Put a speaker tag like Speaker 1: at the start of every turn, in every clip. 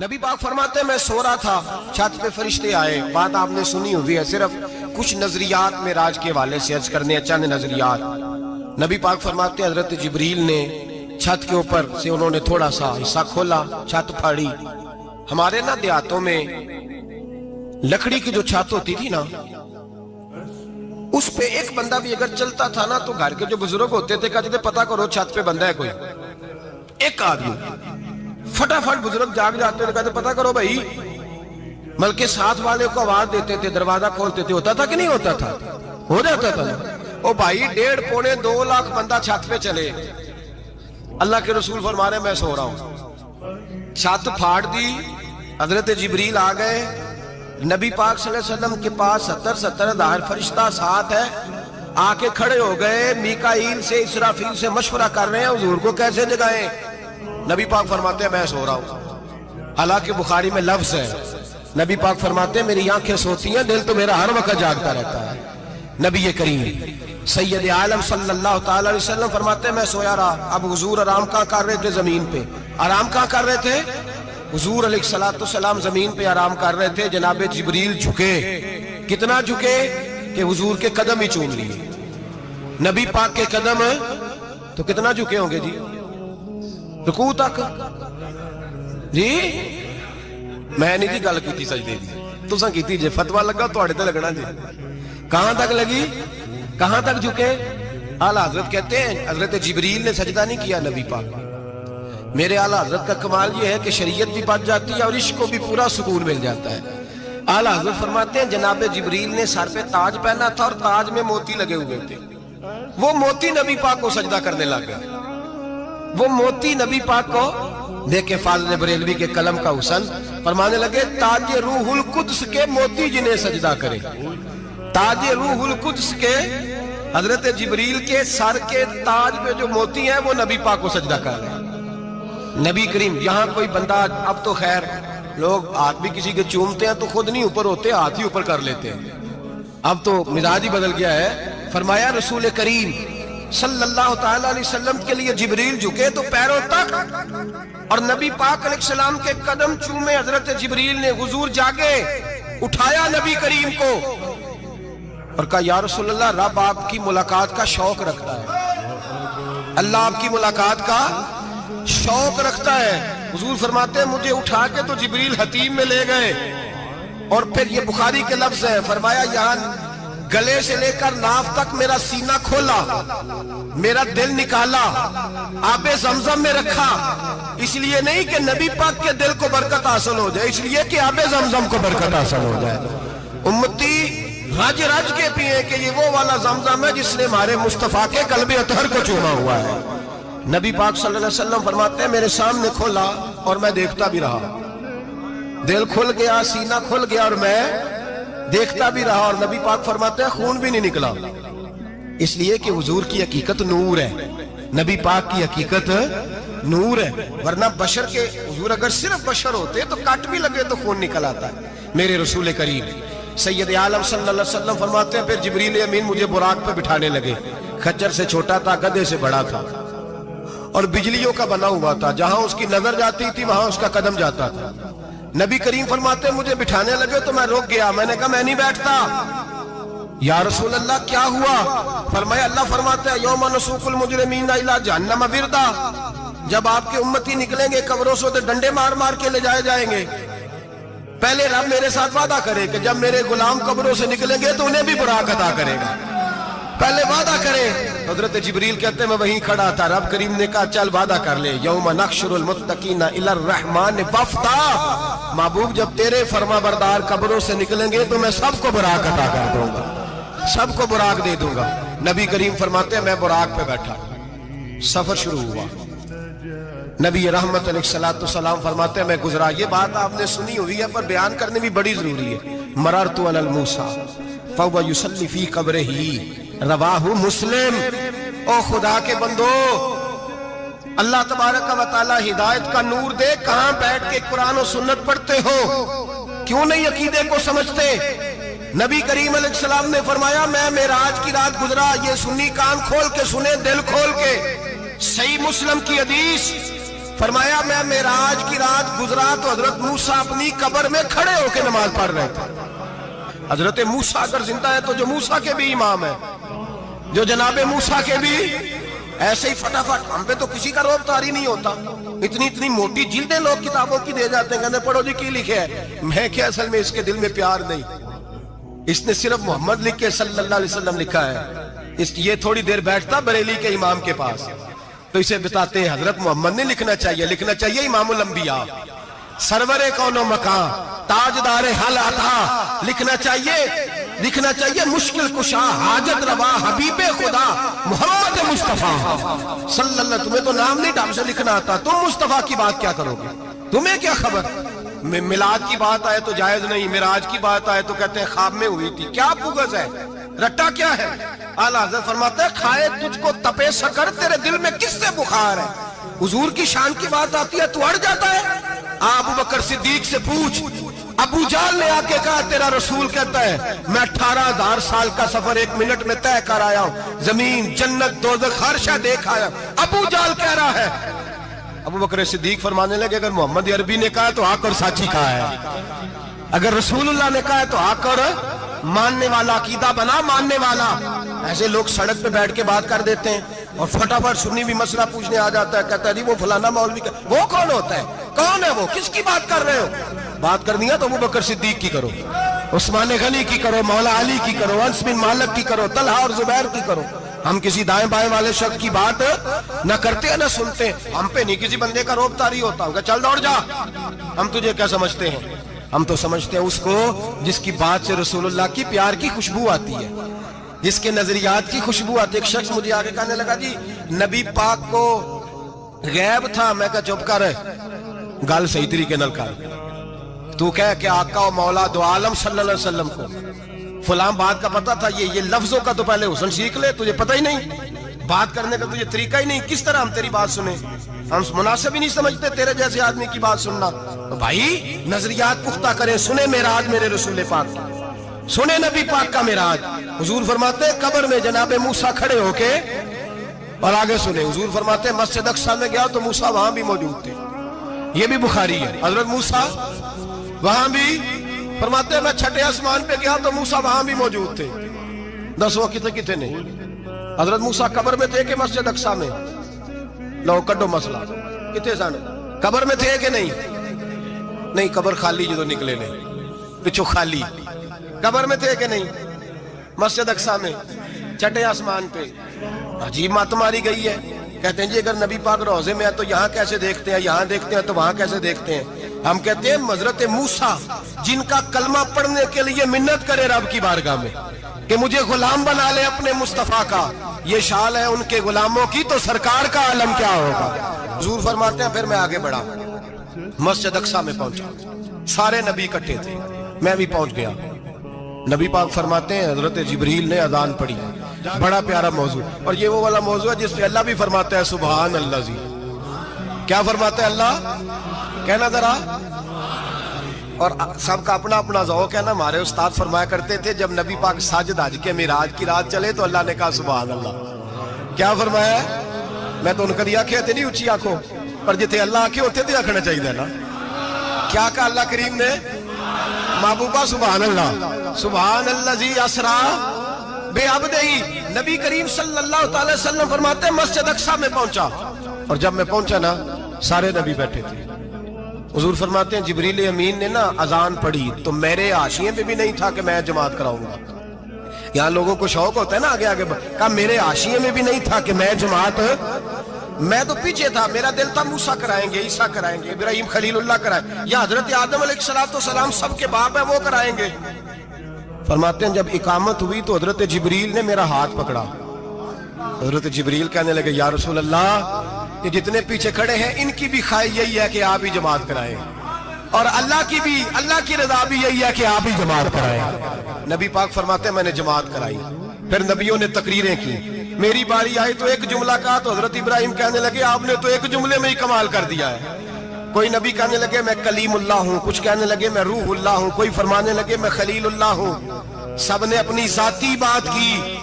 Speaker 1: نبی پاک فرماتے ہیں میں سو رہا تھا، چھت پہ فرشتے آئے، بات آپ نے سنی ہوئی ہے، صرف کچھ نظریات معراج کے حوالے سے عرض کرنے ہیں، چند نظریات۔ نبی پاک فرماتے ہیں حضرت جبریل نے چھت کے اوپر سے انہوں نے تھوڑا سا حصہ کھولا، چھت پھاڑی۔ ہمارے نا دیہاتوں میں لکڑی کی جو چھت ہوتی تھی نا، اس پہ ایک بندہ بھی اگر چلتا تھا نا تو گھر کے جو بزرگ ہوتے تھے کہتے تھے پتہ کرو چھت پہ بندہ ہے کوئی، ایک آدمی فٹافٹ بزرگ جاگ جاتے تھے، کہتے پتہ کرو بھائی، بلکہ ساتھ والے کو آواز دیتے تھے، دروازہ کھولتے تھے، ہوتا تھا کہ نہیں ہوتا تھا؟ ہو جاتا تھا نا۔ او بھائی 1.5 پونے 2 لاکھ بندہ چھت پہ چلے، اللہ کے رسول فرما رہے ہیں میں سو رہا ہوں، چھت پھاڑ دی، حضرت جبریل آ گئے، نبی پاک صلی اللہ علیہ وسلم کے پاس 70 ہزار فرشتہ ساتھ ہے، آ کے کھڑے ہو گئے، میکائیل سے اسرافیل سے مشورہ کر رہے ہیں حضور کو کیسے جگائیں۔ نبی پاک فرماتے ہیں میں سو رہا ہوں، حالانکہ بخاری میں لفظ ہے، نبی پاک فرماتے ہیں میری آنکھیں سوتی ہیں، دل تو میرا ہر وقت جاگتا رہتا ہے۔ نبی کریم سید عالم صلی اللہ تعالی علیہ وسلم فرماتے ہیں میں سویا رہا، اب حضور آرام کہاں کر رہے تھے؟ زمین پہ۔ آرام کہاں کر رہے تھے؟ حضور علیہ السلام زمین پہ آرام کر رہے تھے، جناب جبریل جھکے، کتنا جھکے کہ حضور کے قدم ہی چوم لیے، نبی پاک کے قدم، تو کتنا جھکے ہوں گے جی؟ رکوع تک جی؟ میں نہیں جی گل کی سجدے دی، تساں کیتی جے، فتویٰ لگا تواڈے تے لگنا جی۔ کہاں تک لگی؟ کہاں تک جھکے؟ اعلیٰ حضرت کہتے ہیں حضرت جبریل نے سجدہ نہیں کیا نبی پاک، میرے اعلیٰ حضرت کا کمال یہ ہے کہ شریعت بھی بچ جاتی ہے اور عشق کو بھی پورا سکون مل جاتا ہے۔ اعلیٰ حضرت فرماتے ہیں جناب جبریل نے سر پہ تاج پہنا تھا اور تاج میں موتی لگے ہوئے تھے، وہ موتی نبی پاک کو سجدہ کرنے لگا، وہ موتی نبی پاک کو دیکھیں، فاضل بریلوی کے قلم کا حسن، فرمانے لگے تاج روح القدس کے موتی جنہیں سجدہ کرے، تاج روح القدس کے حضرت جبریل کے سر کے تاج پہ جو موتی ہیں وہ نبی پاک کو سجدہ کر رہے ہیں۔ نبی کریم یہاں کوئی بندہ، اب تو خیر لوگ ہاتھ بھی کسی کے چومتے ہیں تو خود نہیں اوپر ہوتے، ہاتھ ہی اوپر کر لیتے ہیں، اب تو مزاج ہی بدل گیا ہے۔ فرمایا رسول کریم صلی اللہ تعالی علیہ وسلم کے لیے جبریل جھکے تو پیروں تک، اور نبی پاک علیہ السلام کے قدم چومے حضرت جبریل نے، حضور جاگے، اٹھایا نبی کریم کو اور کہا یا رسول اللہ، رب آپ کی ملاقات کا شوق رکھتا ہے، اللہ آپ کی ملاقات کا شوق رکھتا ہے۔ حضور فرماتے ہیں مجھے اٹھا کے تو جبریل حتیم میں لے گئے، اور پھر یہ بخاری کے لفظ ہے، فرمایا یہاں گلے سے لے کر ناف تک میرا سینہ کھولا، میرا دل نکالا، آب زمزم میں رکھا، اس لیے نہیں کہ نبی پاک کے دل کو برکت حاصل ہو جائے، اس لیے کہ آب زمزم کو برکت حاصل ہو جائے۔ امتی رج رج کے پیئے کہ یہ وہ والا زمزم ہے جس نے ہمارے مصطفیٰ کے قلب اطہر کو چوما ہوا ہے۔ نبی پاک صلی اللہ علیہ وسلم فرماتے ہیں میرے سامنے کھولا اور میں دیکھتا بھی رہا، دل کھل گیا، سینہ کھل گیا اور میں دیکھتا بھی رہا، اور نبی پاک فرماتے ہیں خون بھی نہیں نکلا، اس لیے کہ حضور کی حقیقت نور ہے، نبی پاک کی حقیقت نور ہے، ورنہ بشر کے حضور اگر صرف بشر ہوتے تو کٹ بھی لگے تو خون نکل آتا ہے۔ میرے رسول کریم سید عالم صلی اللہ علیہ وسلم فرماتے ہیں پھر جبریل امین مجھے براق پہ بٹھانے لگے، خچر سے چھوٹا تھا، گدھے سے بڑا تھا، اور بجلیوں کا بنا ہوا تھا، جہاں اس کی نظر جاتی تھی وہاں اس کا قدم جاتا تھا۔ نبی کریم فرماتے ہیں مجھے بٹھانے لگے تو میں رک گیا، میں نے کہا میں نہیں بیٹھتا، یا رسول اللہ کیا ہوا؟ فرمایا اللہ فرماتے ہیں یوم نسوق المجرمین الی جہنم وردا، جب آپ کے امتی نکلیں گے قبروں سے تو ڈنڈے مار مار کے لے جائے جائیں گے، پہلے رب میرے ساتھ وعدہ کرے کہ جب میرے غلام قبروں سے نکلیں گے تو انہیں بھی براق عطا کرے گا، پہلے وعدہ کرے۔ حضرت جبریل کہتے ہیں میں وہیں کھڑا تھا، رب کریم نے کہا چل وعدہ کر لے، یوم نحشر المتقین الی الرحمن وفدا، محبوب جب تیرے فرما بردار قبروں سے نکلیں گے تو میں سب کو براق عطا کر دوں گا، سب کو براق دے دوں گا۔ نبی کریم فرماتے ہیں میں براق پہ بیٹھا، سفر شروع ہوا، نبی رحمت علیہ السلام فرماتے ہیں میں گزرا، یہ بات آپ نے سنی ہوئی ہے پر بیان کرنے بھی بڑی ضروری ہے، مررت علی الموسیٰ فہو یصلی فی قبرہ، رواہ مسلم۔ او خدا کے بندو، اللہ تبارک و تعالی ہدایت کا نور دے، کہاں بیٹھ کے قرآن و سنت پڑھتے ہو، کیوں نہیں عقیدے کو سمجھتے؟ نبی کریم علیہ السلام نے فرمایا میں معراج کی رات گزرا، یہ سنی کان کھول کے سنے، دل کھول کے، صحیح مسلم کی حدیث، فرمایا میں معراج کی رات گزرا تو حضرت موسیٰ اپنی قبر میں کھڑے ہو کے نماز پڑھ رہے تھے. حضرت موسیٰ اگر زندہ ہے تو جو موسیٰ کے بھی امام ہے، جو جناب موسیٰ کے بھی ایسے ہی فٹافٹ. ہم پہ تو کسی کا روب طاری نہیں ہوتا. اتنی موٹی جلدیں لوگ کتابوں کی دے جاتے ہیں، کہتے ہیں پڑھو جی کی لکھے ہے. میں کیا اصل میں اس کے دل میں پیار نہیں. اس نے صرف محمد لکھ کے صلی اللہ علیہ وسلم لکھا ہے. یہ تھوڑی دیر بیٹھتا بریلی کے امام کے پاس تو اسے بتاتے ہیں حضرت محمد نے لکھنا چاہیے امام الانبیاء، سرور کون و مکان، تاجدار حل عطا. لکھنا چاہیے مشکل کشا، حاجت روا، حبیب خدا محمد مصطفیٰ صلی اللہ. تمہیں تو نام نہیں ڈھنگ سے لکھنا آتا، تم مصطفیٰ کی بات کیا کرو گے؟ تمہیں کیا خبر؟ میلاد کی بات آئے تو جائز نہیں، معراج کی بات آئے تو کہتے ہیں خواب میں ہوئی تھی. کیا بغض ہے، رٹا کیا ہے؟ اعلیٰ حضرت فرماتے ہیں کھائے تجھ کو تپے سکر، تیرے دل میں کس سے بخار ہے؟ حضور کی شان کی بات آتی ہے تو اڑ جاتا ہے. ابو بکر صدیق سے پوچھ، ابو جہل نے آ کے کہا تیرا رسول کہتا ہے میں 18,000 سال کا سفر 1 منٹ میں طے کر آیا ہوں، زمین جنت دوزخ ہر شے دیکھ آیا. ابو جہل کہہ رہا ہے. ابو بکر صدیق فرمانے لگے اگر محمد عربی نے کہا تو آ کر سچی کہا ہے، اگر رسول اللہ نے کہا ہے تو آ کر ماننے والا، عقیدہ بنا ماننے والا. ایسے لوگ سڑک پہ بیٹھ کے بات کر دیتے ہیں اور فٹافٹ سنی بھی مسئلہ پوچھنے آ جاتا ہے، کہتا ہے جی وہ فلانا مولوی کا. وہ کون ہوتا ہے؟ کون ہے وہ؟ کس کی بات کر رہے ہو؟ بات کرنی ہے تو ابو بکر صدیق کی کرو، عثمان غنی کی کرو، مولا علی کی کرو، انس بن مالک کی کرو، طلحہ اور زبیر کی کرو. ہم کسی دائیں بائیں والے شخص کی بات نہ کرتے ہیں نہ سنتے. ہم پہ نہیں کسی بندے کا روب طاری ہوتا ہوں کہ چل دوڑ جا. ہم تجھے کیا سمجھتے ہیں؟ ہم تو سمجھتے ہیں اس کو جس کی بات سے رسول اللہ کی پیار کی خوشبو آتی ہے، جس کے نظریات کی خوشبو آتی ہے. ایک شخص مجھے آگے کہنے لگا جی نبی پاک کو غیب تھا. میں کہا چپ کر، گل صحیح طریقے نال کر. تو کہہ کہ آقا و مولا دو عالم صلی اللہ علیہ وسلم کو فلاں بات کا پتہ تھا. یہ لفظوں کا تو پہلے حسن سیکھ لے، تجھے پتہ ہی نہیں، بات کرنے کا تجھے طریقہ ہی نہیں. کس طرح ہم تیری بات سنیں؟ ہم مناسب ہی نہیں سمجھتے تیرے جیسے آدمی کی بات سننا. تو بھائی نظریات پختہ کریں. سنیں معراج میرے رسول پاک کی، سنیں نبی پاک کا معراج. حضور فرماتے ہیں قبر میں جناب موسیٰ کھڑے ہو کے، اور آگے سنیں حضور فرماتے ہیں مسجد اقصیٰ میں گیا تو موسیٰ وہاں بھی موجود تھے. یہ بھی بخاری ہے. حضرت موسیٰ وہاں بھی فرماتے ہیں میں چھٹے آسمان پہ گیا تو موسیٰ وہاں بھی موجود تھے. دسو کتنے نہیں؟ حضرت موسیٰ قبر میں تھے کہ مسجد اقصیٰ میں؟ لو کڈو مسئلہ کتنے سن؟ قبر میں تھے کہ نہیں؟ قبر خالی جدو نکلے نہیں پچھو خالی. قبر میں تھے کہ نہیں؟ مسجد اقصیٰ میں چھٹے آسمان پہ. عجیب مات ماری گئی ہے. کہتے ہیں جی اگر نبی پاک روزے میں ہے تو یہاں کیسے دیکھتے ہیں، یہاں دیکھتے ہیں تو وہاں کیسے دیکھتے ہیں؟ ہم کہتے ہیں حضرت موسیٰ جن کا کلمہ پڑھنے کے لیے منت کرے رب کی بارگاہ میں کہ مجھے غلام بنا لے اپنے مصطفیٰ کا، یہ شال ہے ان کے غلاموں کی، تو سرکار کا عالم کیا ہوگا؟ حضور فرماتے ہیں پھر میں آگے بڑھا، مسجد اقصیٰ میں پہنچا. سارے نبی اکٹھے تھے، میں بھی پہنچ گیا. نبی پاک فرماتے ہیں حضرت جبریل نے اذان پڑھی. بڑا پیارا موضوع، اور یہ وہ والا موضوع ہے جس پہ اللہ بھی فرماتا ہے سبحان اللہ. جی کیا فرماتا ہے اللہ؟ کہنا ذرا. اور سب کا اپنا اپنا ذوق ہے نا. ہمارے استاد فرمایا کرتے تھے جب نبی پاک ساجد حج کے معراج کی رات چلے تو اللہ نے کہا سبحان اللہ. کیا فرمایا؟ میں تو ان کا آنکھیں تھے نہیں اونچی آنکھوں پر جتنے اللہ آنکھیں ہوتے تھے آنکھنا چاہیے نا. کیا کہا اللہ کریم نے؟ محبوبہ سبحان اللہ. سبحان اللہ جی اسرا بے عبدہی. نبی کریم صلی اللہ تعالی وسلم فرماتے ہیں مسجد اقصیٰ میں پہنچا، اور جب میں پہنچا نا سارے نبی بیٹھے تھے. حضور فرماتے ہیں جبریل امین نے نا اذان پڑھی تو میرے حاشیے پہ بھی نہیں تھا کہ میں جماعت کراؤں گا. یہاں لوگوں کو شوق ہوتا ہے نا آگے آگے، کہا میرے حاشیے میں بھی نہیں تھا کہ میں جماعت، میں تو پیچھے تھا. میرا دل تھا موسیٰ کرائیں گے، عیسیٰ کرائیں گے، ابراہیم خلیل اللہ کرائیں، یا حضرت آدم علیہ السلام سب کے باپ ہیں وہ کرائیں گے. فرماتے ہیں جب اقامت ہوئی تو حضرت جبریل نے میرا ہاتھ پکڑا. حضرت جبریل کہنے لگے یا رسول اللہ یہ جتنے پیچھے کھڑے ہیں ان کی بھی خواہش یہی ہے کہ آپ ہی جماعت کرائیں، اور اللہ کی رضا بھی یہی ہے کہ آپ ہی جماعت کرائیں. نبی پاک فرماتے ہیں میں نے جماعت کرائی. پھر نبیوں نے تقریریں کی. میری باری آئی تو ایک جملہ کہا تو حضرت ابراہیم کہنے لگے آپ نے تو ایک جملے میں ہی کمال کر دیا ہے. کوئی نبی کہنے لگے میں کلیم اللہ ہوں، کچھ کہنے لگے میں روح اللہ ہوں، کوئی فرمانے لگے میں خلیل اللہ ہوں. سب نے اپنی ذاتی بات کی.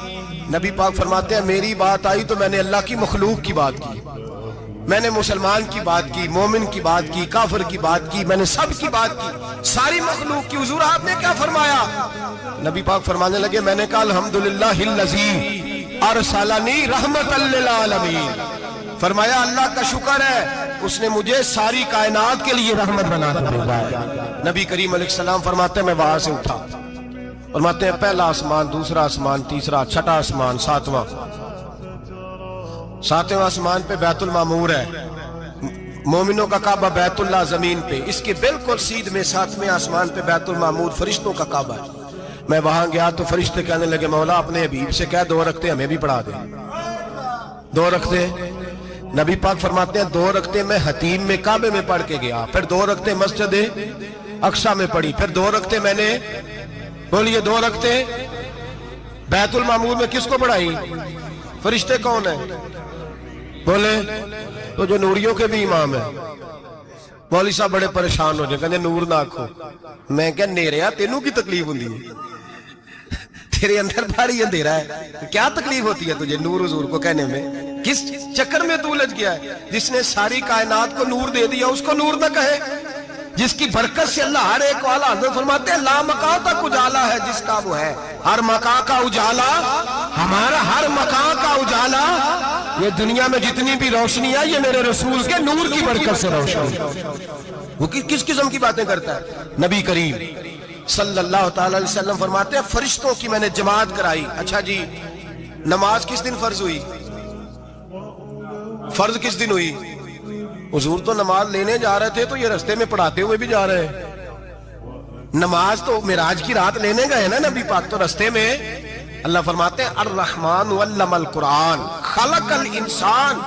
Speaker 1: نبی پاک فرماتے ہیں میری بات آئی تو میں نے اللہ کی مخلوق کی بات کی. میں نے مسلمان کی بات کی، مومن کی بات کی، کافر کی بات کی، میں نے سب کی بات کی، ساری مخلوق کی۔ حضور آپ نے کیا فرمایا؟ نبی پاک فرمانے لگے میں نے کہا الحمدللہ الذی ارسلنی رحمت للعالمین، فرمایا اللہ کا شکر ہے اس نے مجھے ساری کائنات کے لیے رحمت بنا کر بھیجا ہے۔ نبی کریم علیہ السلام فرماتے ہیں میں وہاں سے اٹھا، فرماتے ہیں پہلا آسمان، دوسرا آسمان، تیسرا، چھٹا آسمان، ساتواں آسمان پہ بیت المعمور ہے، مومنوں کا کعبہ بیت اللہ زمین پہ، اس کے بالکل سیدھ میں 7ویں آسمان پہ بیت المعمور فرشتوں کا کعبہ ہے۔ میں وہاں گیا تو فرشتے کہنے لگے مولا اپنے حبیب سے کہہ 2 رکعتیں ہمیں بھی پڑھا دے۔ 2 رکعتیں نبی پاک فرماتے ہیں 2 رکعتیں میں حتیم میں کعبے میں پڑھ کے گیا، پھر 2 رکعتیں مسجد اقصی میں پڑھی، پھر 2 رکعتیں میں نے بولیے 2 رکعتیں بیت المعمور میں کس کو پڑھائی؟ فرشتے کون ہیں؟ بولے تو جو نوریوں کے بھی امام ہیں۔ مولوی صاحب بڑے پریشان ہو جائے، کہتے نور نہ آکھو۔ میں کہ نیریا تینوں کی تکلیف ہوندی ہے، تیرے اندر بھاری اندھیرا ہے، کیا تکلیف ہوتی ہے تجھے نور حضور کو کہنے میں؟ کس چکر میں تو الجھ گیا ہے؟ جس نے ساری کائنات کو نور دے دیا اس کو نور نہ کہے؟ جس کی برکت سے اللہ ہر ایک والا، حضرت فرماتے ہیں لا مکان تک اجالا ہے جس کا وہ ہے، ہر مکان کا اجالا ہمارا، ہر مکان کا اجالا، یہ دنیا میں جتنی بھی روشنی ہے یہ میرے رسول کے نور کی برکت سے روشن۔ وہ کس قسم کی باتیں کرتا ہے؟ نبی کریم صلی اللہ تعالی علیہ وسلم فرماتے ہیں فرشتوں کی میں نے جماعت کرائی۔ اچھا جی نماز کس دن فرض ہوئی؟ فرض کس دن ہوئی؟ حضور تو نماز لینے جا رہے تھے تو یہ رستے میں پڑھاتے ہوئے بھی جا رہے ہیں۔ نماز تو معراج کی رات لینے گئے نا نبی پاک، تو رستے میں اللہ فرماتے ہیں الرحمن علم القرآن خلق الانسان،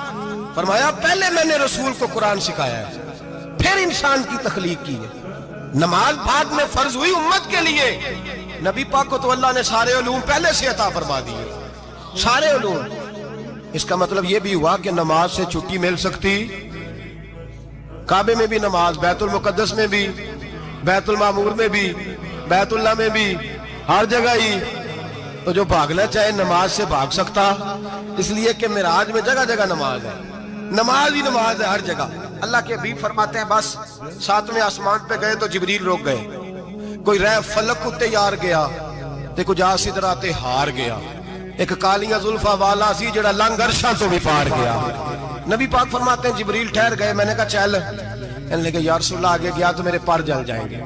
Speaker 1: فرمایا پہلے میں نے رسول کو قرآن سکھایا ہے پھر انسان کی تخلیق کی ہے۔ نماز بعد میں فرض ہوئی امت کے لیے، نبی پاک کو تو اللہ نے سارے علوم پہلے سے عطا فرما دیے، سارے علوم۔ اس کا مطلب یہ بھی ہوا کہ نماز سے چھٹی مل سکتی، کعبے میں بھی نماز، بیت المقدس میں بھی، بیت المعمور میں بھی، بیت اللہ میں بھی، ہر جگہ ہی۔ تو جو بھاگنا چاہے نماز سے بھاگ سکتا، اس لیے کہ معراج میں جگہ جگہ نماز ہے، نماز ہی نماز ہے ہر جگہ۔ اللہ کے حبیب فرماتے ہیں بس 7ویں آسمان پہ گئے تو جبریل روک گئے، کوئی رہ فلک اتے یار گیا تے کچھ آ سدرات ہار گیا، ایک کالیاں زلفاں والا سی جڑا لنگ عرشاں تو بھی پار گیا۔ نبی پاک فرماتے ہیں جبریل ٹھہر گئے، میں نے کہا چل، کہنے لگے یا رسول اللہ آگے گیا تو میرے پر جل جائیں گے۔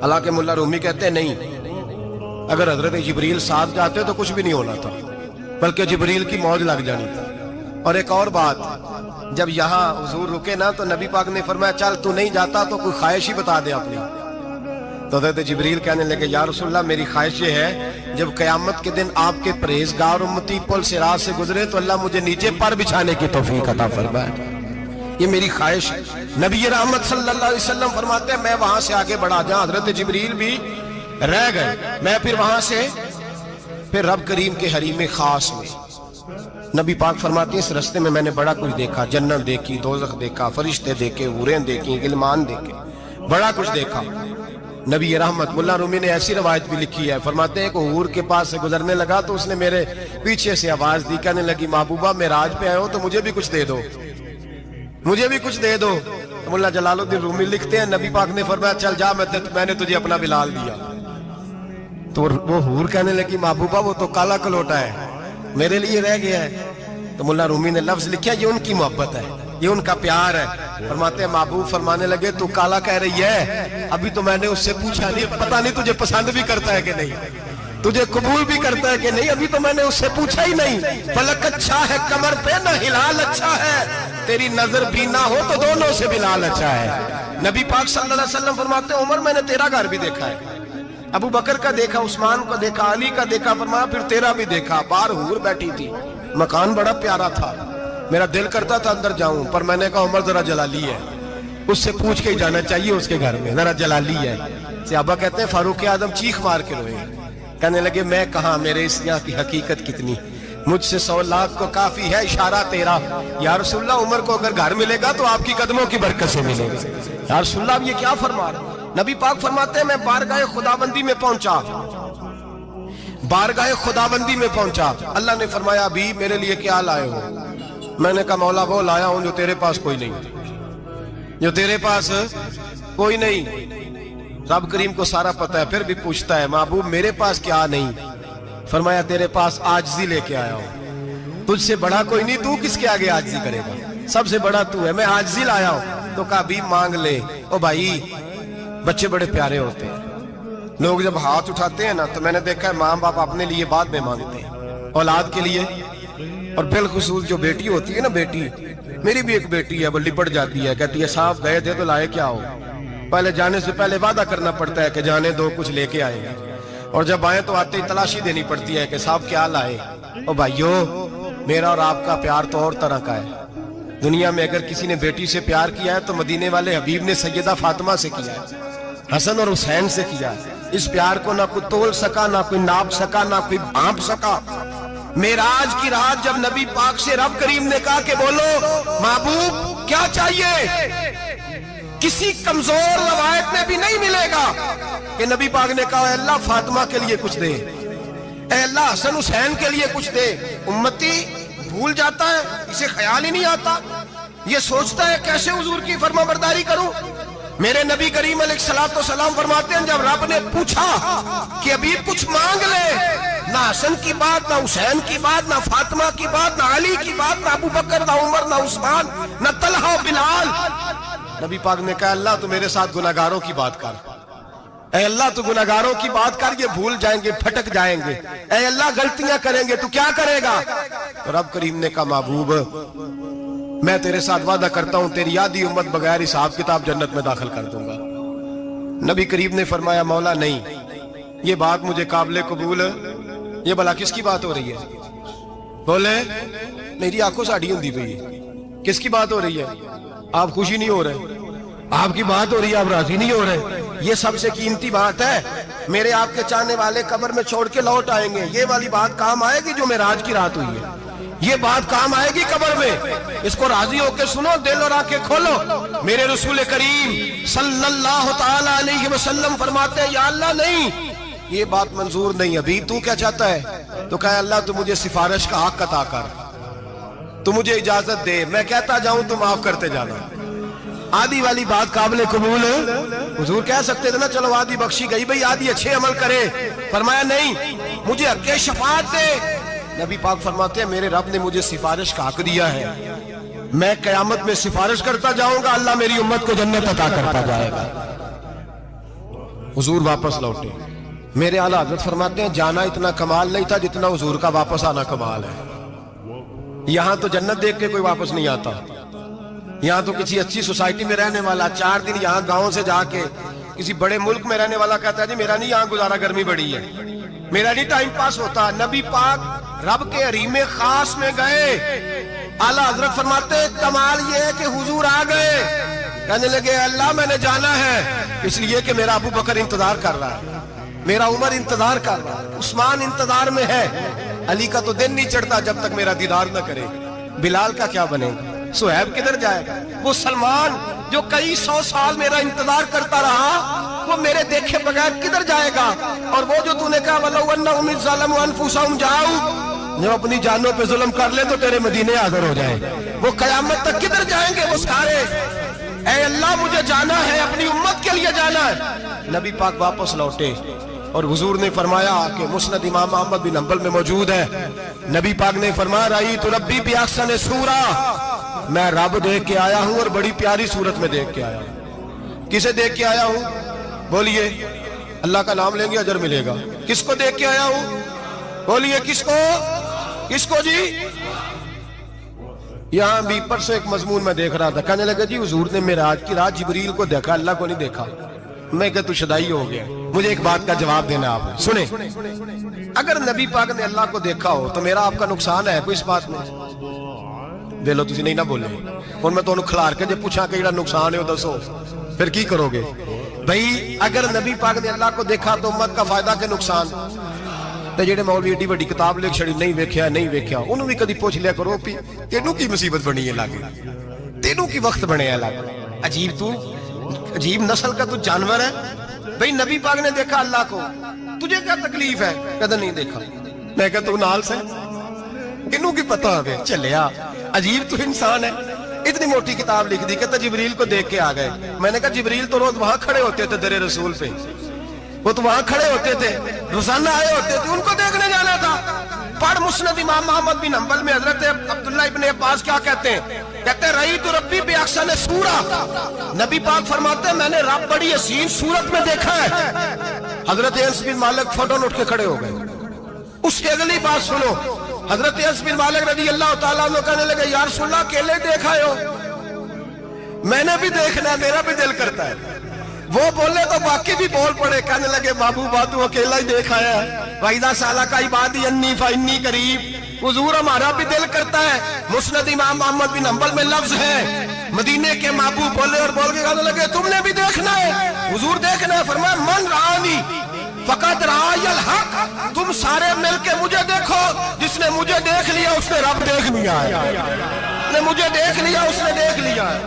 Speaker 1: حالانکہ ملا رومی کہتے ہیں نہیں، اگر حضرت جبریل ساتھ جاتے تو کچھ بھی نہیں ہونا تھا، بلکہ جبریل کی موج لگ جانی تھی۔ اور ایک اور بات، جب یہاں حضور رکے نا تو نبی پاک نے فرمایا چل تو نہیں جاتا تو کوئی خواہش ہی بتا دے اپنی۔ تو حضرت جبریل کہنے لگے یا رسول اللہ میری خواہش یہ ہے جب قیامت کے دن آپ کے پرہیزگار امتی پل صراط سے گزرے تو اللہ مجھے نیچے پر بچھانے کی توفیق عطا فرمائے، یہ میری خواہش ہے۔ نبی رحمت صلی اللہ علیہ وسلم فرماتے ہیں میں وہاں سے آگے بڑھا جہاں حضرت جبریل بھی رہ گئے، میں پھر وہاں سے پھر رب کریم کے حریم خاص میں۔ نبی پاک فرماتے ہیں اس رستے میں میں نے بڑا کچھ دیکھا، جنت دیکھی، دوزخ دیکھا، فرشتے دیکھے، حوریں دیکھی، غلمان دیکھے، بڑا کچھ دیکھا۔ نبی رحمت ملا رومی نے ایسی روایت بھی لکھی ہے، فرماتے ہیں کہ حور کے پاس سے گزرنے لگا تو اس نے میرے پیچھے سے آواز دی، کہنے لگی محبوبہ معراج پہ آئے ہو تو مجھے بھی کچھ دے دو، مجھے بھی کچھ دے دو۔ ملا جلال الدین رومی لکھتے ہیں نبی پاک نے فرمایا چل جا میں نے تجھے اپنا بلال دیا۔ تو وہ حور کہنے لگی محبوبہ وہ تو کالا کلوٹا ہے، میرے لیے رہ گیا ہے۔ تو ملا رومی نے لفظ لکھا یہ ان کی محبت ہے، یہ ان کا پیار ہے۔ فرماتے ہیں محبوب فرمانے لگے تو کالا کہہ رہی ہے، ابھی تو میں نے اس سے پوچھا نہیں، پتہ نہیں تجھے پسند بھی کرتا ہے کہ نہیں، تجھے قبول بھی کرتا ہے کہ نہیں، ابھی تو میں نے اس سے پوچھا ہی نہیں۔ فلک اچھا ہے کمر پہ نہ ہلال اچھا ہے، تیری نظر بھی نہ ہو تو دونوں سے بلال اچھا ہے۔ نبی پاک صلی اللہ علیہ وسلم فرماتے ہیں عمر میں نے تیرا گھر بھی دیکھا ہے، ابو بکر کا دیکھا، عثمان کا دیکھا، علی کا دیکھا، فرمایا پھر تیرا بھی دیکھا۔ باہر حور بیٹھی تھی، مکان بڑا پیارا تھا، میرا دل کرتا تھا اندر جاؤں، پر میں نے کہا عمر ذرا جلالی ہے، اس سے پوچھ کے ہی جانا چاہیے اس کے گھر میں، ذرا جلالی ہے۔ صحابہ کہتے ہیں فاروق اعظم چیخ مار کے روئے، کہنے لگے میں کہاں، میرے اس یہاں کی حقیقت کتنی، مجھ سے 100 لاکھ کو کافی ہے اشارہ تیرا۔ یا رسول اللہ عمر کو اگر گھر ملے گا تو آپ کی قدموں کی برکت سے ملے گا۔ یا رسول اللہ اب یہ کیا فرما رہا؟ نبی پاک فرماتے ہیں میں بارگاہ خداوندی میں پہنچا، بارگاہ خداوندی میں پہنچا، اللہ نے فرمایا ابھی میرے لیے کیا لائے ہو؟ میں نے کہا مولا وہ لایا ہوں جو تیرے پاس کوئی نہیں، جو تیرے پاس کوئی نہیں۔ رب کریم کو سارا پتہ ہے، پھر بھی پوچھتا ہے محبوب میرے پاس کیا نہیں؟ فرمایا تیرے پاس عاجزی لے کے آیا ہوں، تجھ سے بڑا کوئی نہیں، تو کس کے آگے عاجزی کرے گا، سب سے بڑا تو ہے، میں عاجزی لایا ہوں۔ تو کہا بھی مانگ لے۔ او بھائی بچے بڑے پیارے ہوتے ہیں، لوگ جب ہاتھ اٹھاتے ہیں نا تو میں نے دیکھا ہے ماں باپ اپنے لیے بعد میں مانگتے ہیں، اولاد کے لیے، اور بالخصوص جو بیٹی ہوتی ہے نا، بیٹی میری بھی ایک بیٹی ہے، وہ لپٹ جاتی ہے، کہتی ہے صاحب گئے تھے تو لائے کیا ہو؟ پہلے جانے سے پہلے وعدہ کرنا پڑتا ہے کہ جانے دو کچھ لے کے آئے گا، اور جب آئے تو آتے ہی تلاشی دینی پڑتی ہے کہ صاحب کیا لائے۔ او بھائیو میرا اور آپ کا پیار تو اور طرح کا ہے۔ دنیا میں اگر کسی نے بیٹی سے پیار کیا ہے تو مدینے والے حبیب نے سیدہ فاطمہ سے کیا ہے، حسن اور حسین سے کیا ہے۔ اس پیار کو نہ کوئی تول سکا، نہ کوئی ناپ سکا، نہ کوئی بھانپ سکا۔ معراج کی رات جب نبی پاک سے رب کریم نے کہا کہ بولو محبوب کیا چاہیے، کسی کمزور روایت میں بھی نہیں ملے گا کہ نبی پاک نے کہا اے اللہ فاطمہ کے لیے کچھ دے، اے اللہ حسن حسین کے لیے کچھ دے۔ امتی بھول جاتا ہے، اسے خیال ہی نہیں آتا، یہ سوچتا ہے کیسے حضور کی فرما برداری کروں۔ میرے نبی کریم علیہ الصلوۃ والسلام فرماتے ہیں جب رب نے پوچھا کہ ابھی کچھ مانگ لے، نہ حسن کی بات، نہ حسین کی بات، نہ فاطمہ کی بات، نہ علی کی بات، نہ ابو بکر، نہ عمر، نہ عثمان، نہ طلحہ و بلال، نبی پاک نے کہا اللہ تو میرے ساتھ گناہگاروں کی بات کر، اے اللہ تو گناہگاروں کی بات کر، یہ بھول جائیں گے، پھٹک جائیں گے، اے اللہ غلطیاں کریں گے تو کیا کرے گا؟ تو رب کریم نے کہا محبوب میں تیرے ساتھ وعدہ کرتا ہوں تیری آدھی امت بغیر حساب کتاب جنت میں داخل کر دوں گا۔ نبی کریم نے فرمایا مولا نہیں، یہ بات مجھے قابل قبول ہے، یہ بھلا کس کی بات ہو رہی ہے؟ بولے میری آنکھوں سے اڑی ہوندی پئی ہے، کس کی بات ہو رہی ہے؟ آپ خوشی نہیں ہو رہے، آپ کی بات ہو رہی ہے، آپ راضی نہیں ہو رہے، یہ سب سے قیمتی بات ہے۔ میرے آپ کے چاہنے والے قبر میں چھوڑ کے لوٹ آئیں گے، یہ والی بات کام آئے گی جو معراج کی رات ہوئی ہے، یہ بات کام آئے گی قبر میں، اس کو راضی ہو کے سنو، دل اور آنکھیں کھولو۔ میرے رسول کریم صلی اللہ تعالی علیہ وسلم فرماتے ہیں یا اللہ نہیں، یہ بات منظور نہیں، ابھی تو کیا چاہتا ہے؟ تو کہا اللہ تو مجھے سفارش کا حق عطا کر، تو مجھے اجازت دے، میں کہتا جاؤں تو معاف کرتے جانا۔ آدھی والی بات قابل قبول ہے، حضور کہہ سکتے تھے نا چلو آدھی بخشی گئی بھئی آدھی اچھے عمل کرے، فرمایا نہیں مجھے حق شفاعت دے۔ نبی پاک فرماتے ہیں میرے رب نے مجھے سفارش کا حق دیا ہے، میں قیامت میں سفارش کرتا جاؤں گا، اللہ میری امت کو جنت عطا کرتا جائے گا۔ حضور واپس لوٹے، میرے اعلیٰ حضرت فرماتے ہیں جانا اتنا کمال نہیں تھا جتنا حضور کا واپس آنا کمال ہے۔ یہاں تو جنت دیکھ کے کوئی واپس نہیں آتا، یہاں تو کسی اچھی سوسائٹی میں رہنے والا 4 دن یہاں گاؤں سے جا کے کسی بڑے ملک میں رہنے والا کہتا ہے جی میرا نہیں یہاں گزارا، گرمی بڑی ہے، میرا نہیں ٹائم پاس ہوتا۔ نبی پاک رب کے حریم خاص میں گئے، اعلیٰ حضرت فرماتے کمال یہ ہے کہ حضور آ گئے، کہنے لگے اللہ میں نے جانا ہے، اس لیے کہ میرا ابو بکر انتظار کر رہا ہے، میرا عمر انتظار کر رہا ہے، عثمان انتظار میں ہے، علی کا تو دن نہیں چڑھتا جب تک میرا دیدار نہ کرے، بلال کا کیا بنے گا، صہیب کدھر جائے گا، وہ سلمان جو کئی 100 سال میرا انتظار کرتا رہا وہ میرے دیکھے بغیر کدھر جائے گا، اور وہ جو تو نے کہا وَلَوْ أَنَّهُمْ إِذْ ظَلَمُوا أَنفُسَهُمْ جَاءُوا، جب اپنی جانوں پہ ظلم کر لے تو تیرے مدینے حاضر ہو جائے، وہ قیامت تک کدھر جائیں گے وہ سارے، اے اللہ مجھے جانا ہے، اپنی امت کے لیے جانا ہے۔ نبی پاک واپس لوٹے اور حضور نے فرمایا کہ مسند امام احمد بن حنبل میں موجود ہے، نبی پاک نے فرمایا رأیت ربی بأحسن صورہ، میں رب دیکھ کے آیا ہوں اور بڑی پیاری صورت میں دیکھ کے آیا ہوں۔ کسے دیکھ کے آیا ہوں؟ بولیے، اللہ کا نام لیں گے اجر ملے گا۔ کس کو دیکھ کے آیا ہوں؟ بولیے کس کو؟ کس کو جی؟ یہاں بھی پرسوں ایک مضمون میں دیکھ رہا تھا، کہنے لگا جی حضور نے معراج کی رات جبریل کو دیکھا، اللہ کو نہیں دیکھا۔ میں کہ تو شدائی ہو گیا، مجھے ایک بات کا جواب دینا آپ سنیں، اگر نبی پاک نے اللہ کو دیکھا ہو تو میرا آپ کا نقصان ہے کوئی اس بات میں؟ ویلو تسی نہیں نہ بولے، اور میں تو انہوں کھلار کے جب پوچھا کہ یہ نقصان ہے وہ دسو، پھر کی کرو گے؟ بھئی اگر نبی پاک نے اللہ کو دیکھا تو امت کا فائدہ کے نقصان؟ تے جڑے مولوی ایڈی بڑی کتاب لکھ چھڑی نہیں ویکھیا نہیں ویکھیا، انہوں بھی کدی پوچھ لیا کرو پی تینوں کی مصیبت بنی ہے لاگے، تینوں کی وقت بنے ہے لاگے، عجیب تو عجیب نسل کا تو جانور ہے۔ بھئی نبی پاک نے دیکھا اللہ کو، تجھے کیا تکلیف ہے؟ کہتا نہیں دیکھا۔ میں کہتا تو نال سے کنوں کی پتہ ہے چلیا عجیب تو انسان ہے، اتنی موٹی کتاب لکھ دی، کہتا جبریل کو دیکھ کے آ گئے۔ میں نے کہا جبریل تو روز وہاں کھڑے ہوتے تھے در رسول پہ، وہ تو وہاں کھڑے ہوتے تھے، روزانہ آئے ہوتے تھے، ان کو دیکھنے جانا تھا۔ پڑھ مسند امام محمد بن حنبل میں حضرت عبداللہ ابن عباس کیا کہتے ہیں؟ کہتے ہیں رأیت ربی بأحسن سورہ، نبی پاک فرماتے ہیں میں نے رب بڑی حسین صورت میں دیکھا ہے۔ حضرت انس بن مالک فوٹون اٹھ کے کھڑے ہو گئے۔ اس کی اگلی بات سنو، حضرت انس بن مالک رضی اللہ تعالیٰ عنہ کہنے لگے یا رسول اللہ اکیلے دیکھا ہو؟ میں نے بھی دیکھنا ہے، میرا بھی دل کرتا ہے۔ وہ بولے تو باقی بھی بول پڑے، کہنے لگے محبوبہ تو اکیلا ہی دیکھا ہے، وَإِذَا سَأَلَكَ عِبَادِي عَنِّي فَإِنِّي قَرِيبٌ، حضور ہمارا بھی دل کرتا ہے۔ مسند امام محمد بن حنبل میں لفظ ہے، مدینے کے محبوب بولے اور بول کے کہنے لگے تم نے بھی دیکھنا ہے؟ حضور دیکھنا ہے؟ فرمایا من رآنی فقط رآی الحق، تم سارے مل کے مجھے دیکھو، جس نے مجھے دیکھ لیا اس نے رب دیکھ لیا ہے، جس نے مجھے دیکھ لیا اس نے دیکھ لیا ہے۔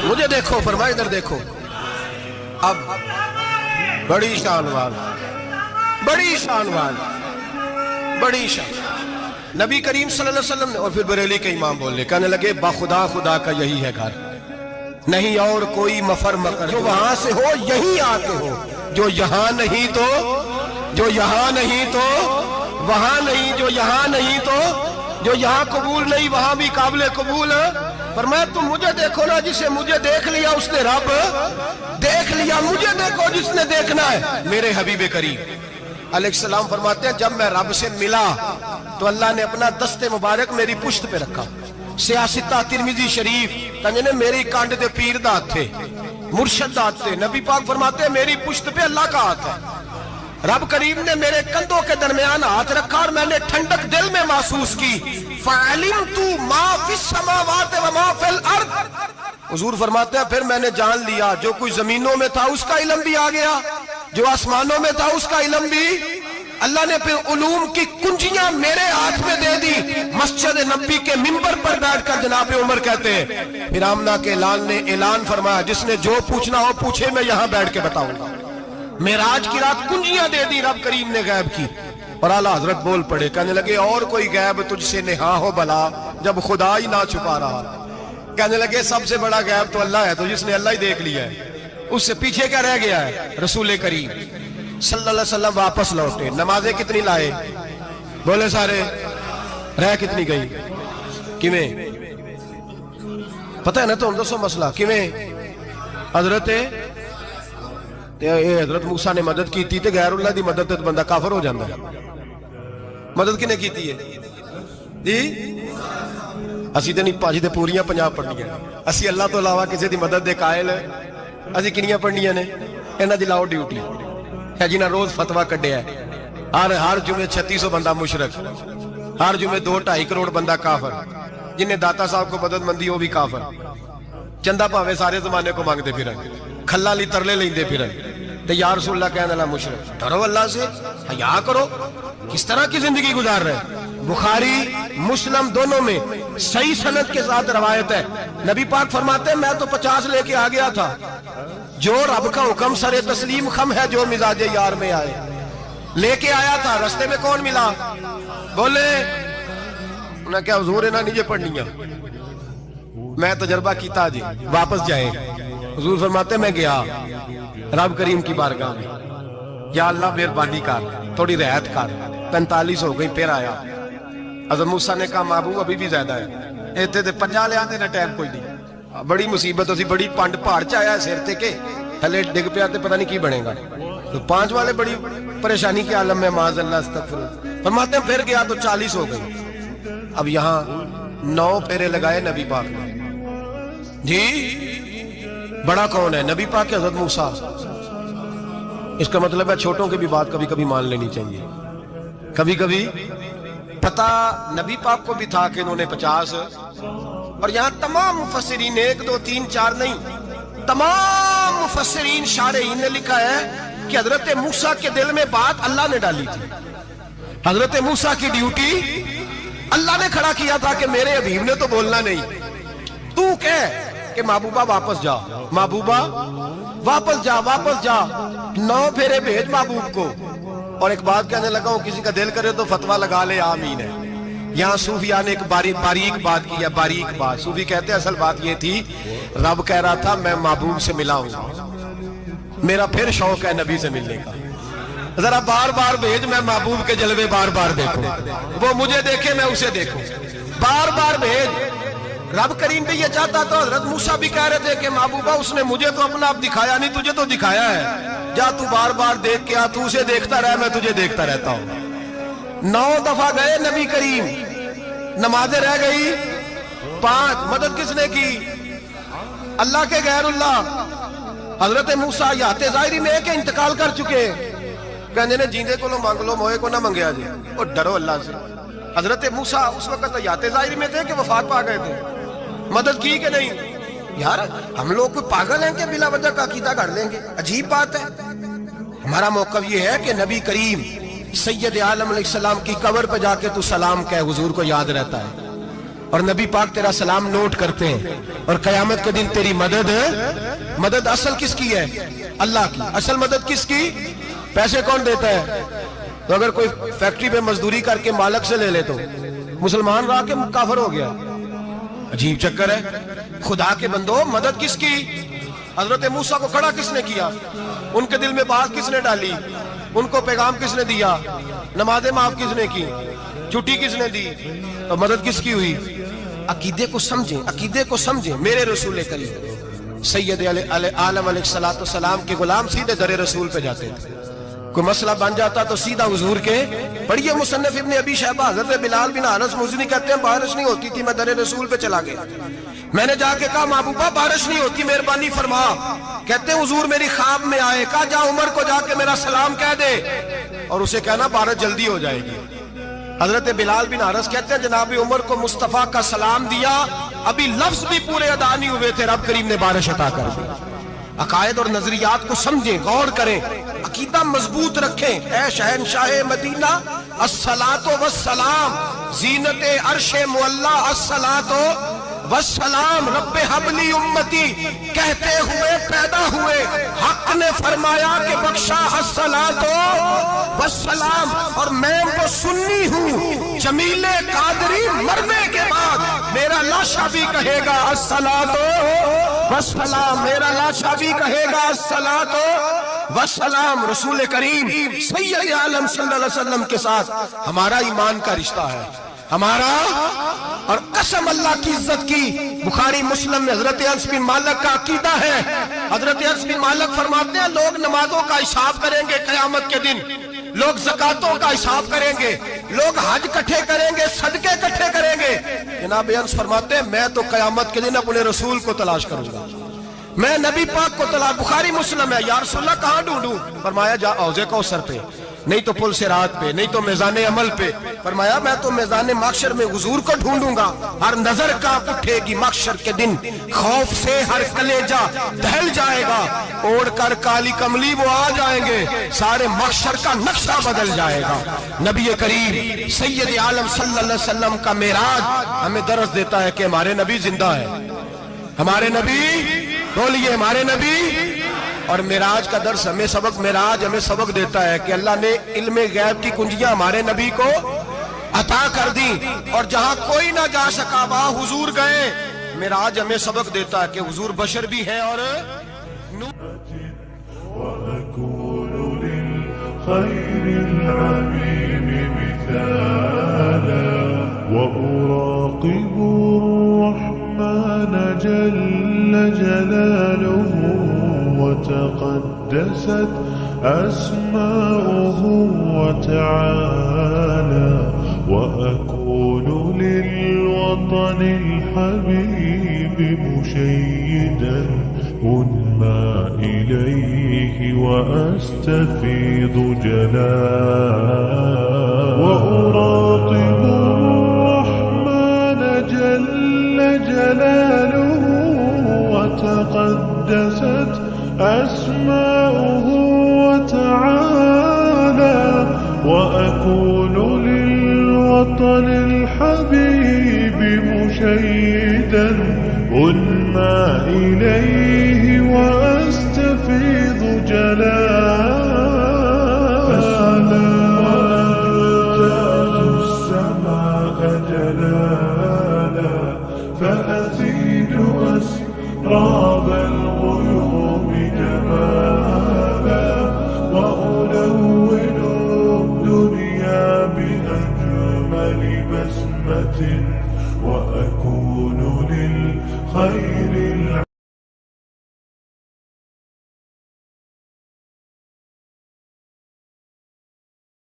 Speaker 1: مجھے دیکھو، فرمایا ادھر دیکھو۔ اب بڑی شان والا، بڑی شان والا، بڑی شان، نبی کریم صلی اللہ علیہ وسلم نے، اور پھر بریلی کے امام بولنے کہنے لگے باخدا خدا کا یہی ہے گھر، نہیں اور کوئی مفر مکر، جو وہاں سے ہو یہی آتے ہو، جو یہاں نہیں تو، جو یہاں نہیں تو وہاں نہیں، جو یہاں نہیں تو جو یہاں قبول نہیں وہاں بھی قابل قبول ہے۔ فرمایا تم مجھے دیکھو نا، جسے مجھے دیکھ لیا اس نے رب دیکھ لیا، مجھے دیکھو جس نے دیکھنا ہے میرے حبیب کریم علیہ السلام۔ فرماتے ہیں جب میں رب سے ملا تو اللہ نے اپنا دست مبارک میری پشت پہ رکھا، سیاستہ ترمذی شریف تنجنے میری کانڈ دے پیر دات تھے، مرشد دات تھے۔ نبی پاک فرماتے ہیں میری پشت پہ اللہ کا ہاتھ ہے، رب کریم نے میرے کندھوں کے درمیان ہاتھ رکھا اور میں نے ٹھنڈک دل میں محسوس کی۔ فَعَلِمْتُ مَا فِي السَّمَاوَاتِ وَمَا فِي الْأَرْضِ، حضور فرماتے ہیں پھر میں نے جان لیا جو کچھ زمینوں میں تھا اس کا علم بھی آ گیا، جو آسمانوں میں تھا اس کا علم بھی۔ اللہ نے پھر علوم کی کنجیاں میرے ہاتھ میں دے دی۔ مسجد نبی کے منبر پر بیٹھ کر جناب عمر کہتے ہیں پھر آمنہ کے لال نے اعلان فرمایا جس نے جو پوچھنا ہو پوچھے، میں یہاں بیٹھ کے بتاؤں گا۔ معراج کی رات کنجیاں دے دی رب کریم نے غیب کی، اور اعلیٰ حضرت بول پڑے کہنے لگے اور کوئی غیب تجھ سے نہا ہو بلا جب خدا ہی نہ چھپا رہا۔ کہنے لگے سب سے بڑا غیب تو اللہ ہے، تو جس نے اللہ ہی دیکھ لیا ہے، اس سے پیچھے کیا رہ گیا ہے؟ رسول کریم صلی اللہ علیہ وسلم واپس لوٹے، نمازیں کتنی لائے؟ بولے سارے، رہ کتنی گئی؟ کیویں پتہ ہے نا؟ تو ہم دوسو مسئلہ کیویں حضرت موسیٰ نے مدد کی تھی تے غیر اللہ دی مدد تے بندہ کافر ہو جاندہ ہے۔ مدد کنے کی تھی ہے جی؟ اسی تے نہیں پاجی تے پوریاں 50 پڑھنی ہیں، اسی اللہ تو علاوہ کسی دی مدد دے قائل ہے، اسی کنیاں پڑھنیاں نے؟ انہاں دی لاؤ ڈیوٹی ہے جنہاں روز فتویٰ کڈیا ہے، ہر جمعے 3600 بندہ مشرک، ہر جمعے 2-2.5 کروڑ بندہ کافر، جنہیں داتا صاحب کو مدد مندی ہو بھی کافر، چندہ پاوے سارے زمانے کو مانگتے پھرن، کھلا لی ترلے لیندے پھرن، تے یا رسول اللہ کہنے اللہ مشرک، ڈرو اللہ سے، حیا کرو، کس طرح کی زندگی گزار رہے؟ بخاری مسلم دونوں میں صحیح سند کے ساتھ روایت ہے، نبی پاک فرماتے ہیں میں تو 50 لے کے آ گیا تھا، جو رب کا حکم سر تسلیم خم ہے جو مزاج یار میں آئے، لے کے آیا تھا، رستے میں کون ملا؟ بولے انہیں کیا حضور انہاں نیجے پڑھنیاں، میں تجربہ کیتا جی، واپس جائیں۔ حضور فرماتے میں گیا رب کریم کی بارگاہ میں، یا اللہ مہربانی کر، تھوڑی رعایت کر، 45 ہو گئی، پھر آیا۔ حضرت موسیٰ نے کہا محبوب ابھی بھی زیادہ ہے، ایتے تے 50 لے آنے نہ ٹائم کوئی نہیں، بڑی مصیبت اسی، بڑی پانڈ پہاڑ چایا ہے سیر تے کے تھلے ڈگ پیا تے پتہ نہیں کی بنے گا، تو 5 والے بڑی پریشانی کے عالم میں معاذ اللہ استغفر۔ فرماتے ہیں پھر گیا تو 40 ہو گئی، اب یہاں 9 پھیرے لگائے نبی پاک نے جی۔ بڑا کون ہے؟ نبی پاک کے حضرت موسیٰ۔ اس کا مطلب ہے چھوٹوں کی بھی بات کبھی کبھی مان لینی چاہیے، کبھی کبھی پتہ نبی پاک کو بھی تھا کہ انہوں نے 50، اور یہاں تمام مفسرین 1 2 3 4 نہیں، تمام مفسرین شارحین نے لکھا ہے کہ حضرت موسیٰ کے دل میں بات اللہ نے ڈالی تھی، حضرت موسیٰ کی ڈیوٹی اللہ نے کھڑا کیا تھا کہ میرے حبیب نے تو بولنا نہیں، تو کہہ کہ محبوبہ واپس جا، محبوبہ واپس جا، واپس جا، 9 پھیرے بھیج محبوب کو، اور ایک بات کہنے لگا ہوں، کسی کا دل کرے تو فتویٰ لگا لے، آمین ہے۔ یہاں صوفیاء نے ایک باریک بات کی ہے، باریک بات۔ صوفی کہتے ہیں اصل بات یہ تھی، رب کہہ رہا تھا میں محبوب سے ملا ہوں، میرا پھر شوق ہے نبی سے ملنے کا، ذرا بار بار بھیج، میں محبوب کے جلوے بار بار دیکھوں، وہ مجھے دیکھے میں اسے دیکھوں، بار بار بھیج۔ رب کریم بھی یہ چاہتا تو حضرت موسیٰ بھی کہہ رہے تھے کہ محبوبہ اس نے مجھے تو اپنا آپ دکھایا نہیں، تجھے تو دکھایا ہے، جا تو بار بار دیکھ کے آ، تو اسے دیکھتا رہ، میں تجھے دیکھتا رہتا ہوں۔ 9 دفعہ گئے نبی کریم، نمازیں رہ گئی 5۔ مدد کس نے کی؟ اللہ کے غیر اللہ۔ حضرت موسیٰ یات ظاہری میں کہ انتقال کر چکے، کہنے نے جیندے کو لو مانگ لو، موئے کو نہ منگیا جی، اور ڈرو اللہ سے۔ حضرت موسیٰ اس وقت یات ظاہری میں تھے کہ وفات پا گئے تھے، مدد کی کہ نہیں؟ یار ہم لوگ کوئی پاگل ہیں کہ بلا وجہ کا عقیدہ کر لیں گے؟ عجیب بات ہے۔ ہمارا موقف یہ ہے کہ نبی کریم سید عالم علیہ السلام کی قبر پہ جا کے تو سلام کہے، حضور کو یاد رہتا ہے، اور نبی پاک تیرا سلام نوٹ کرتے ہیں، اور قیامت کے دن تیری مدد اصل کس کی ہے؟ اللہ کی۔ اصل مدد کس کی؟ پیسے کون دیتا ہے؟ تو اگر کوئی فیکٹری پہ مزدوری کر کے مالک سے لے لے تو مسلمان رہا کے کافر ہو گیا، عجیب چکر ہے۔ خدا کے بندو، مدد کس کی؟ حضرت موسیٰ کو کھڑا کس نے کیا؟ ان کے دل میں بات کس نے ڈالی؟ ان کو پیغام کس نے دیا؟ نمازیں معاف کس نے کی؟ چھٹی کس نے دی؟ تو مدد کس کی ہوئی؟ عقیدے کو سمجھیں، عقیدے کو سمجھیں۔ میرے رسول کریم سید عالم علیہ السلام کے غلام سیدھے در رسول پہ جاتے تھے، کوئی مسئلہ بن جاتا تو سیدھا حضور کے۔ پڑھیے مصنف ابن ابی شیبہ، حضرت بلال بن انس مزنی کہتے ہیں بارش نہیں ہوتی تھی، میں در رسول پہ چلا گیا، میں نے جا کے کہا محبوبہ بارش نہیں ہوتی، مہربانی فرما۔ کہتے ہیں حضور میری خواب میں آئے، کہا جا عمر کو جا کے میرا سلام کہہ دے، اور اسے کہنا بارش جلدی ہو جائے گی۔ حضرت بلال بن حارث کہتے ہیں جناب عمر کو مصطفیٰ کا سلام دیا، ابھی لفظ بھی پورے ادا نہیں ہوئے تھے، رب کریم نے بارش عطا کر دی۔ عقائد اور نظریات کو سمجھیں، غور کریں، عقیدہ مضبوط رکھیں۔ اے شہنشاہ مدینہ الصلاۃ والسلام، زینت عرش معلی الصلاۃ والسلام، رب حبلی امتی کہتے ہوئے پیدا ہوئے، حق نے فرمایا کہ بخشا الصلاۃ والسلام۔ اور میں وہ سنی ہوں، جمیل قادری مرنے کے بعد میرا لاشا بھی کہے گا الصلاۃ والسلام، میرا لاشا بھی کہے گا الصلاۃ والسلام۔ رسول کریم سید عالم صلی اللہ علیہ وسلم کے ساتھ ہمارا ایمان کا رشتہ ہے، ہمارا، اور قسم اللہ کی عزت کی، بخاری مسلم میں حضرت انس بن مالک کا عقیدہ ہے۔ حضرت انس بن مالک فرماتے ہیں لوگ نمازوں کا حساب کریں گے قیامت کے دن، لوگ زکاتوں کا حساب کریں گے، لوگ حج کٹھے کریں گے، صدقے کٹھے کریں گے۔ جناب انس فرماتے ہیں میں تو قیامت کے دن اپنے رسول کو تلاش کروں گا، میں نبی پاک کو تلاش۔ بخاری مسلم ہے، یا رسول اللہ کہاں ڈھونڈوں؟ فرمایا جا حوض کوثر پہ، نہیں تو پل صراط پہ، نہیں تو میزان عمل پہ۔ فرمایا میں تو میزان محشر میں حضور کو ڈھونڈوں گا، ہر نظر کانپ اٹھے گی محشر کے دن، خوف سے ہر کلیجہ دہل جائے گا، اوڑھ کر کالی کملی وہ آ جائیں گے، سارے محشر کا نقشہ بدل جائے گا۔ نبی کریم سید عالم صلی اللہ علیہ وسلم کا معراج ہمیں درس دیتا ہے کہ ہمارے نبی زندہ ہے، ہمارے نبی، بولیے ہمارے نبی۔ اور معراج کا درس ہمیں سبق، معراج ہمیں سبق دیتا ہے کہ اللہ نے علم غیب کی کنجیاں ہمارے نبی کو عطا کر دی، اور جہاں کوئی نہ جا سکا وہاں حضور گئے۔ معراج ہمیں سبق دیتا ہے کہ حضور بشر بھی ہیں اور
Speaker 2: وأكون للخير العميم مثالا، وأراقب الرحمن جل جلاله وتقدست أسماؤه وتعالى، وأكون للوطن الحبيب مشيدا أنمى إليه وأستفيض جلالا، وأراقب الرحمن جل جلاله وتقدست أسماؤه وتعالى، وأكون للوطن الحبيب مشيدا أنمى إليه وأستفيض جلالا. فأزيد أسراب الغيوم جمالا وألون الدنيا بأجمل بسمة وأكون للخير